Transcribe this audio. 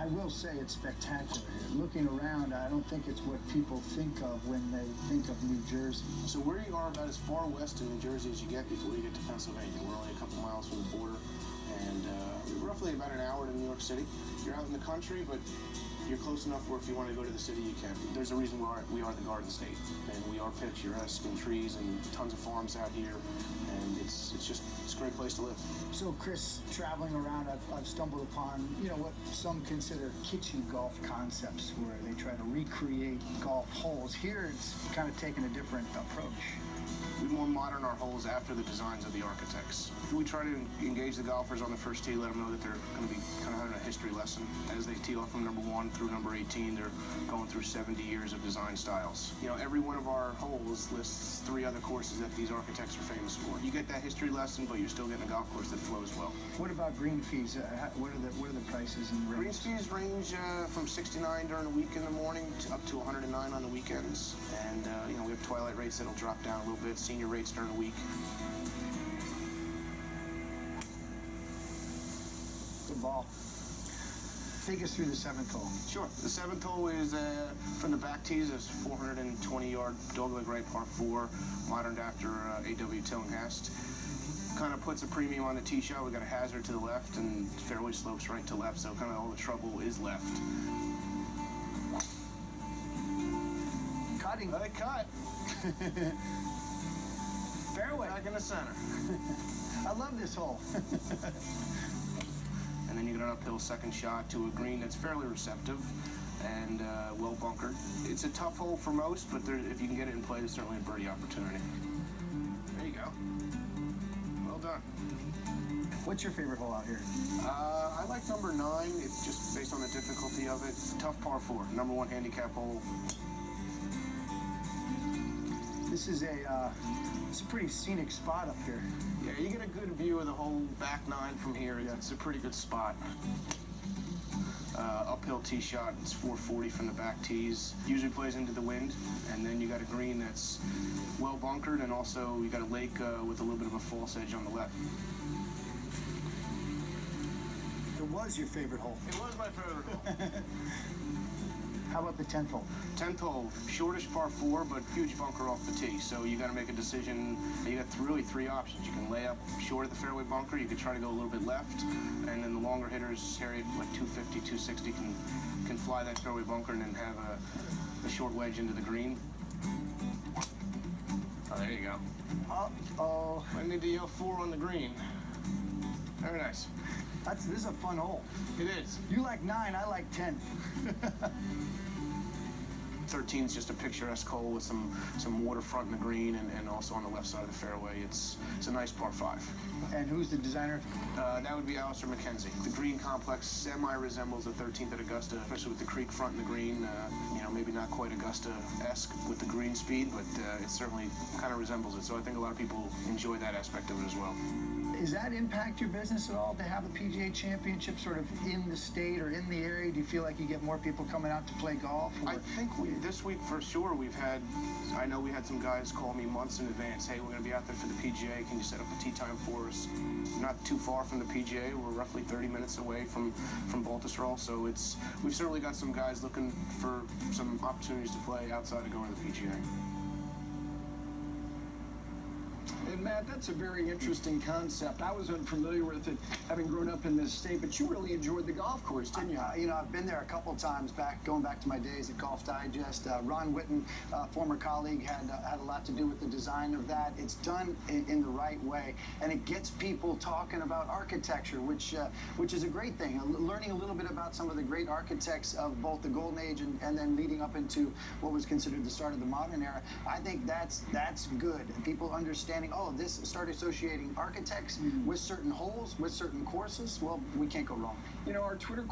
will say it's spectacular here. Looking around, I don't think it's what people think of when they think of New Jersey. So we are about as far west in New Jersey as you get before you get to Pennsylvania. We're only a couple miles from the border, and we're roughly about an hour to New York City. You're out in the country, but you're close enough where if you want to go to the city, you can. There's a reason we are the Garden State, and we are picturesque and trees and tons of farms out here, and it's a great place to live. So, Chris, traveling around, I've stumbled upon, what some consider kitschy golf concepts where they try to recreate golf holes. Here, it's kind of taken a different approach. We more modern our holes after the designs of the architects. We try to engage the golfers on the first tee, let them know that they're going to be kind of having a history lesson. As they tee off from number 1 through number 18, they're going through 70 years of design styles. Every one of our holes lists 3 other courses that these architects are famous for. You get that history lesson, but you're still getting a golf course that flows well. What about green fees? What are the prices and rates? Green fees range from $69 during the week in the morning to up to $109 on the weekends. And, we have twilight rates that'll drop down a little bit, senior rates during the week. Good ball. Take us through the 7th hole. Sure. The 7th hole is from the back tees. It's 420-yard dogleg right par 4, moderned after A.W. Tillinghast. Kind of puts a premium on the tee shot. We got a hazard to the left, and fairway slopes right to left, so kind of all the trouble is left. Cutting. Let it cut. Fairway. Back in the center. I love this hole. And then you get an uphill second shot to a green that's fairly receptive and well bunkered. It's a tough hole for most, but if you can get it in play, there's certainly a birdie opportunity. There you go. Well done. What's your favorite hole out here? I like number 9. It's just based on the difficulty of it. It's a tough par 4. Number 1 handicap hole. This is it's a pretty scenic spot up here. Yeah, you get a good view of the whole back 9 from here. It's a pretty good spot. Uphill tee shot, it's 440 from the back tees. Usually plays into the wind, and then you got a green that's well bunkered, and also you got a lake with a little bit of a false edge on the left. It was your favorite hole. It was my favorite hole. How about the 10th hole? 10th hole, shortish par 4, but huge bunker off the tee. So you got to make a decision. You got really 3 options. You can lay up short of the fairway bunker. You could try to go a little bit left, and then the longer hitters, Harry, like 250, 260, can fly that fairway bunker and then have a short wedge into the green. Oh, there you go. Uh-oh. I need to yell 4 on the green. Very nice. This is a fun hole. It is. You like 9, I like 10. 13 is just a picturesque hole with some waterfront in the green and also on the left side of the fairway. It's a nice par 5. And who's the designer? That would be Alistair McKenzie. The green complex semi-resembles the 13th at Augusta, especially with the creek front and the green. Maybe not quite Augusta-esque with the green speed, but it certainly kind of resembles it. So I think a lot of people enjoy that aspect of it as well. Does that impact your business at all to have the PGA Championship sort of in the state or in the area? Do you feel like you get more people coming out to play golf? Or? I think this week for sure I know we had some guys call me months in advance. Hey, we're going to be out there for the PGA. Can you set up a tee time for us? Not too far from the PGA. We're roughly 30 minutes away from Baltusrol. So we've certainly got some guys looking for some opportunities to play outside of going to the PGA. And Matt, that's a very interesting concept. I was unfamiliar with it, having grown up in this state, but you really enjoyed the golf course, didn't you? I've been there a couple times going back to my days at Golf Digest. Ron Whitten, former colleague, had a lot to do with the design of that. It's done in the right way, and it gets people talking about architecture, which is a great thing. Learning a little bit about some of the great architects of both the Golden Age and then leading up into what was considered the start of the modern era. I think that's good. People understanding, start associating architects with certain holes, with certain courses. Well, we can't go wrong. Our Twitter question